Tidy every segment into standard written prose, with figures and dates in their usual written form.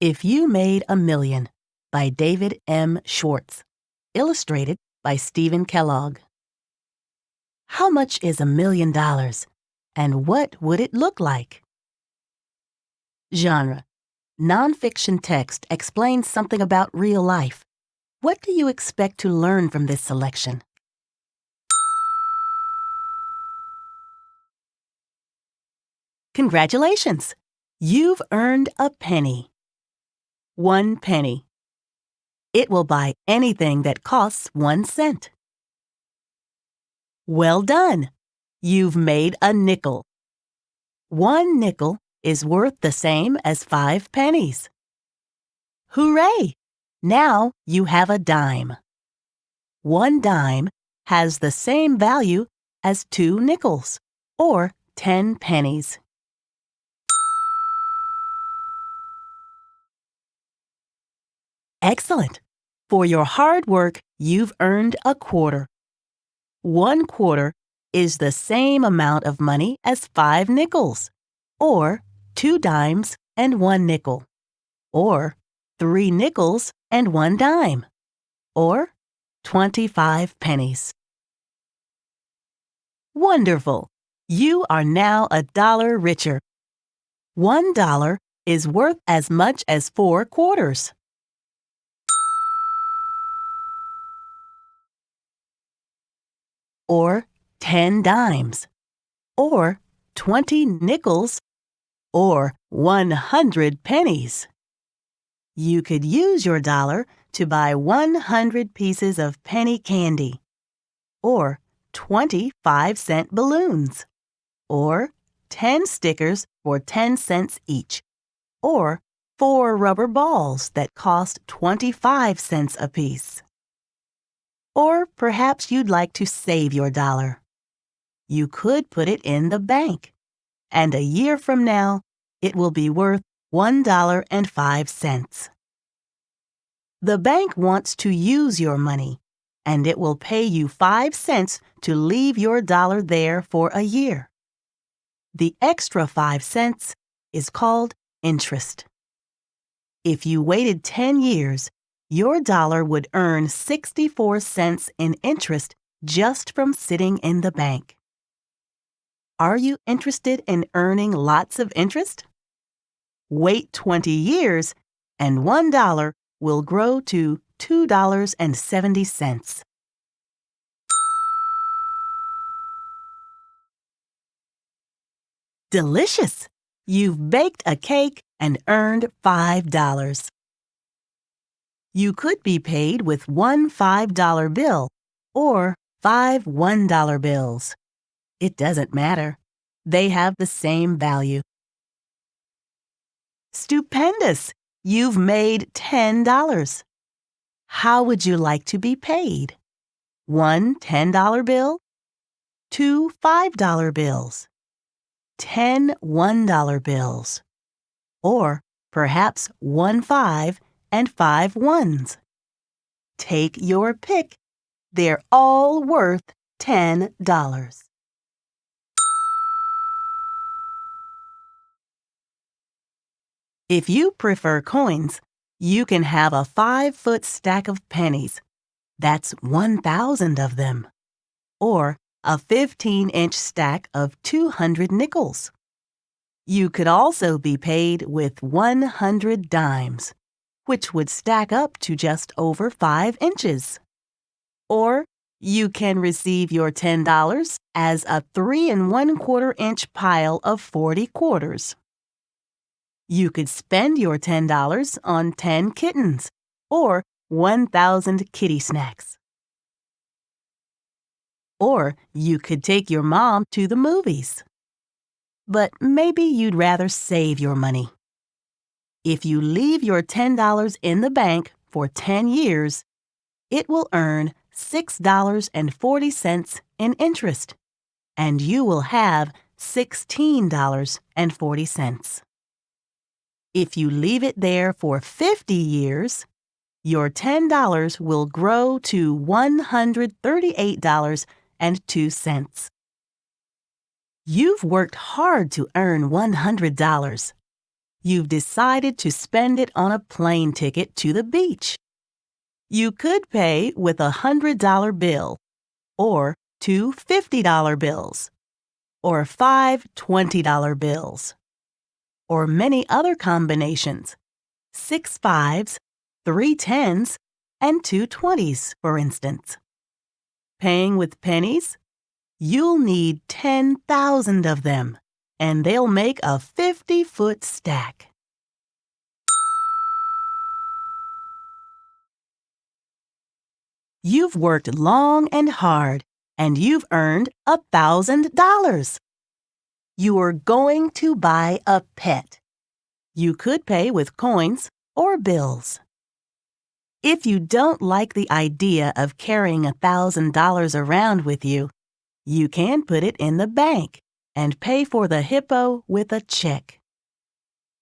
If You Made a Million by David M. Schwartz. Illustrated by Stephen Kellogg. How much is $1 million? And what would it look like? Genre: nonfiction text explains something about real life. What do you expect to learn from this selection? Congratulations! You've earned a penny. 1 penny. It will buy anything that costs 1 cent. Well done! You've made a nickel. 1 nickel is worth the same as 5 pennies. Hooray! Now you have a dime. 1 dime has the same value as 2 nickels, or 10 pennies. Excellent! For your hard work, you've earned a quarter. 1 quarter is the same amount of money as 5 nickels, or 2 dimes and 1 nickel, or 3 nickels and 1 dime, or 25 pennies. Wonderful! You are now $1 richer. $1 is worth as much as 4 quarters. Or 10 dimes, or 20 nickels, or 100 pennies. You could use your dollar to buy 100 pieces of penny candy, or 20 5-cent balloons, or 10 stickers for 10 cents each, or 4 rubber balls that cost 25 cents apiece. Or perhaps you'd like to save your dollar. You could put it in the bank, and a year from now, it will be worth $1.05. The bank wants to use your money, and it will pay you 5 cents to leave your dollar there for a year. The extra 5 cents is called interest. If you waited 10 years, your dollar would earn 64 cents in interest just from sitting in the bank. Are you interested in earning lots of interest? Wait 20 years and $1 will grow to $2.70. Delicious! You've baked a cake and earned $5. You could be paid with 1 $5 bill or 5 $1 bills. It doesn't matter. They have the same value. Stupendous! You've made $10. How would you like to be paid? 1 $10 bill? 2 $5 bills? 10 $1 bills? Or perhaps 1 5 and 5 ones? Take your pick. They're all worth $10. If you prefer coins, you can have a 5-foot stack of pennies. That's 1,000 of them. Or a 15-inch stack of 200 nickels. You could also be paid with 100 dimes, which would stack up to just over 5 inches. Or you can receive your $10 as a 3 1/4 inch pile of 40 quarters. You could spend your $10 on 10 kittens or 1,000 kitty snacks. Or you could take your mom to the movies. But maybe you'd rather save your money. If you leave your $10 in the bank for 10 years, it will earn $6.40 in interest, and you will have $16.40. If you leave it there for 50 years, your $10 will grow to $138.02. You've worked hard to earn $100. You've decided to spend it on a plane ticket to the beach. You could pay with a $100 bill, or two $50 bills, or five $20 bills, or many other combinations, 6 fives, 3 tens, and 2 20s, for instance. Paying with pennies? You'll need 10,000 of them, and they'll make a 50-foot stack. You've worked long and hard, and you've earned $1,000. You are going to buy a pet. You could pay with coins or bills. If you don't like the idea of carrying $1,000 around with you, you can put it in the bank and pay for the hippo with a check.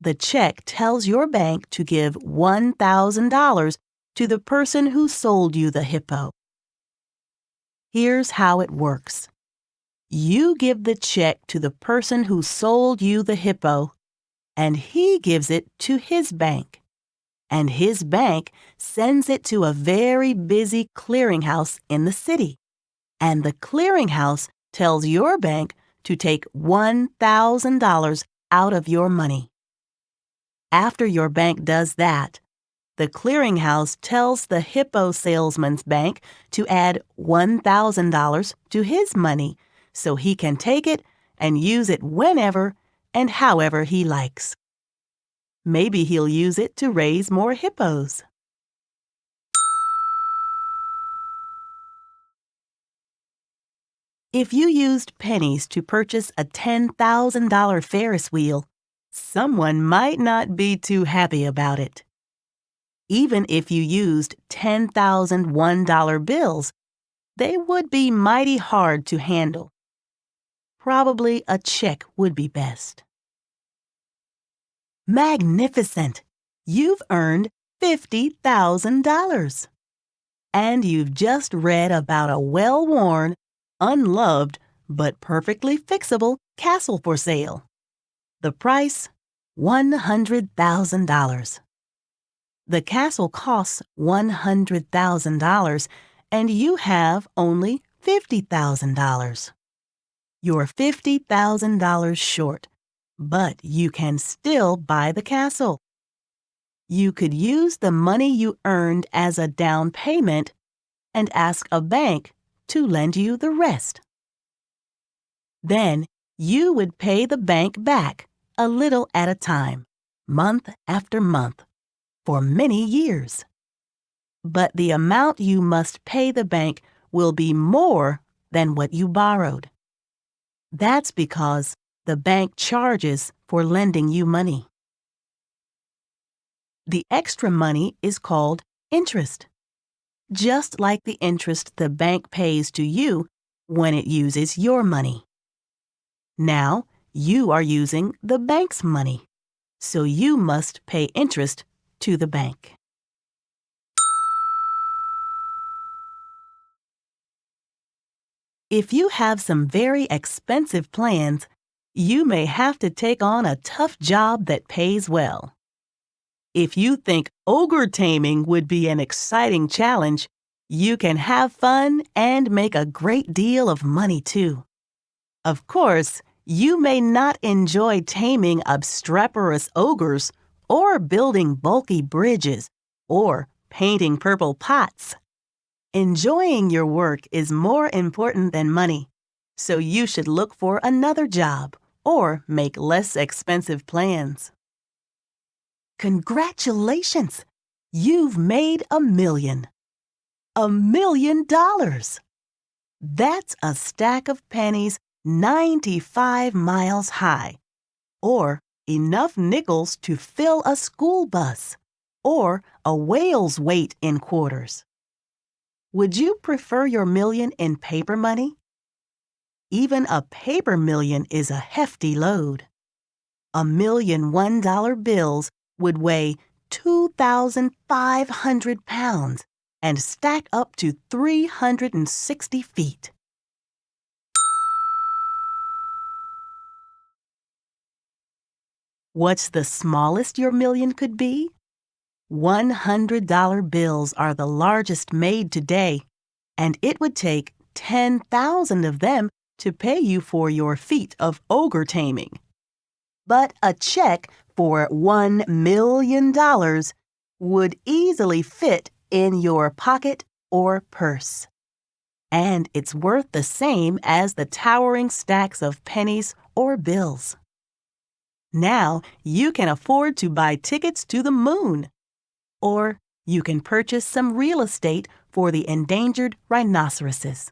The check tells your bank to give $1,000 to the person who sold you the hippo. Here's how it works. You give the check to the person who sold you the hippo, and he gives it to his bank. And his bank sends it to a very busy clearinghouse in the city. And the clearinghouse tells your bank to take $1,000 out of your money. After your bank does that, the clearinghouse tells the hippo salesman's bank to add $1,000 to his money so he can take it and use it whenever and however he likes. Maybe he'll use it to raise more hippos. If you used pennies to purchase a $10,000 Ferris wheel, someone might not be too happy about it. Even if you used 10,000 $1 bills, they would be mighty hard to handle. Probably a check would be best. Magnificent! You've earned $50,000. And you've just read about a well-worn, unloved, but perfectly fixable castle for sale. The price? $100,000. The castle costs $100,000, and you have only $50,000. You're $50,000 short, but you can still buy the castle. You could use the money you earned as a down payment and ask a bank to lend you the rest. Then you would pay the bank back a little at a time, month after month, for many years. But the amount you must pay the bank will be more than what you borrowed. That's because the bank charges for lending you money. The extra money is called interest, just like the interest the bank pays to you when it uses your money. Now, you are using the bank's money, so you must pay interest to the bank. If you have some very expensive plans, you may have to take on a tough job that pays well. If you think ogre taming would be an exciting challenge, you can have fun and make a great deal of money too. Of course, you may not enjoy taming obstreperous ogres or building bulky bridges or painting purple pots. Enjoying your work is more important than money, so you should look for another job or make less expensive plans. Congratulations! You've made $1 million. $1 million! That's a stack of pennies 95 miles high, or enough nickels to fill a school bus, or a whale's weight in quarters. Would you prefer your million in paper money? Even a paper million is a hefty load. 1,000,000 $1 bills would weigh 2,500 pounds and stack up to 360 feet. What's the smallest your million could be? $100 bills are the largest made today, and it would take 10,000 of them to pay you for your feat of ogre taming. But a check for $1 million would easily fit in your pocket or purse. And it's worth the same as the towering stacks of pennies or bills. Now you can afford to buy tickets to the moon. Or you can purchase some real estate for the endangered rhinoceroses.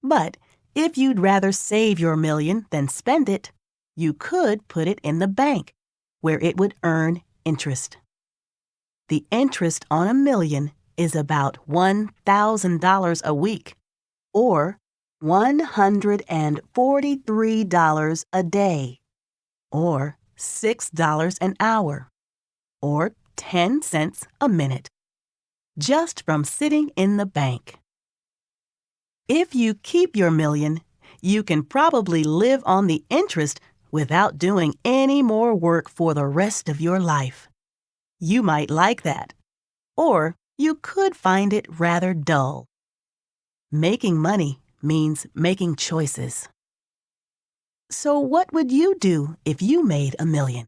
But if you'd rather save your million than spend it, you could put it in the bank, where it would earn interest. The interest on $1 million is about $1,000 a week, or $143 a day, or $6 an hour, or 10 cents a minute, just from sitting in the bank. If you keep your million, you can probably live on the interest without doing any more work for the rest of your life. You might like that, or you could find it rather dull. Making money means making choices. So what would you do if you made $1 million?